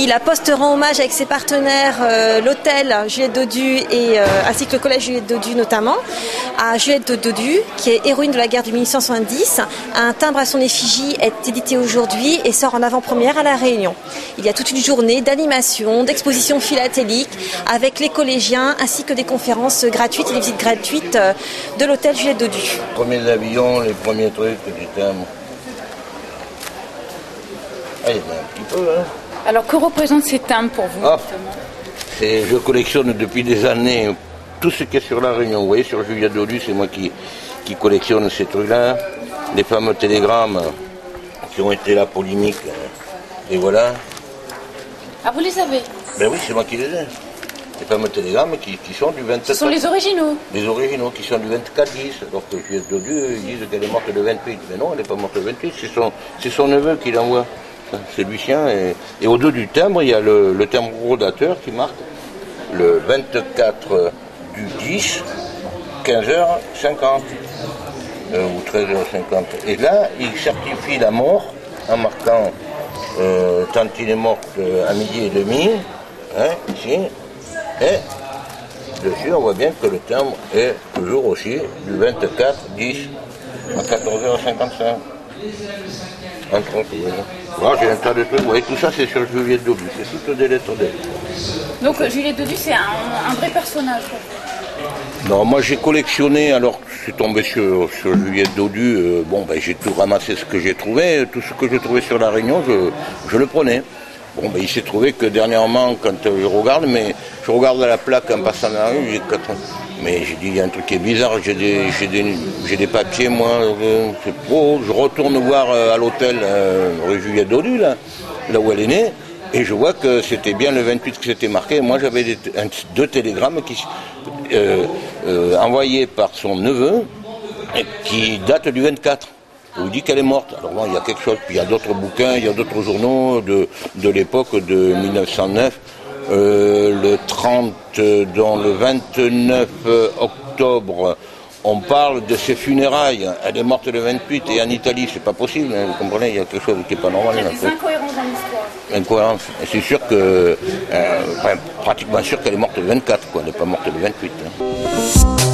Aujourd'hui, la Poste rend hommage avec ses partenaires, l'hôtel Juliette Dodu ainsi que le collège Juliette Dodu notamment, à Juliette Dodu, qui est héroïne de la guerre de 1870. Un timbre à son effigie est édité aujourd'hui et sort en avant-première à La Réunion. Il y a toute une journée d'animation, d'exposition philatélique avec les collégiens ainsi que des conférences gratuites et des visites gratuites de l'hôtel Juliette Dodu. Les premiers avions, les premiers trucs, du timbres. Ah, il y en a un petit peu, hein. Alors, que représentent ces timbres pour vous, justement? Je collectionne depuis des années tout ce qui est sur La Réunion. Vous voyez, sur Juliette Dodu, c'est moi qui collectionne ces trucs-là. Les fameux télégrammes qui ont été la polémique. Et voilà. Ah, vous les avez? Ben oui, c'est moi qui les ai. Les fameux télégrammes qui sont du 24. Ce sont les originaux? Les originaux qui sont du 24-10. Alors que Juliette Dodu, ils disent qu'elle est morte le 28. Mais non, elle n'est pas morte le 28, c'est son neveu qui l'envoie. C'est Lucien. Et au dos du timbre, il y a le timbre rodateur qui marque le 24 du 10, 15h50. Ou 13h50. Et là, il certifie la mort en marquant tant il est mort à midi et demi, hein, ici. Et dessus, on voit bien que le timbre est toujours aussi du 24-10 à 14h55. Entre autres, voilà, j'ai un tas de trucs. Vous voyez, tout ça, c'est sur Juliette Dodu. C'est toutes des lettres d'elle. Donc, Juliette Dodu, c'est un vrai personnage. Non, moi j'ai collectionné, alors je suis tombé sur Juliette Dodu, j'ai tout ramassé ce que j'ai trouvé, tout ce que j'ai trouvé sur La Réunion, je le prenais. Bon, il s'est trouvé que dernièrement, quand je regarde la plaque en passant dans la rue, mais j'ai dit, il y a un truc qui est bizarre, j'ai des papiers, moi, je retourne voir à l'hôtel rue Juliette Dodu, là où elle est née, et je vois que c'était bien le 28 que c'était marqué. Moi, j'avais deux télégrammes envoyés par son neveu, qui datent du 24. Où il dit qu'elle est morte. Alors bon, il y a quelque chose. Puis il y a d'autres bouquins, il y a d'autres journaux de l'époque de 1909. Le 30, dans le 29 octobre, on parle de ses funérailles. Elle est morte le 28 et en Italie, c'est pas possible. Hein, vous comprenez, il y a quelque chose qui n'est pas normal. Il y a des incohérences dans l'histoire. Incohérence. Et c'est sûr que, pratiquement sûr qu'elle est morte le 24, quoi. Elle n'est pas morte le 28. Hein.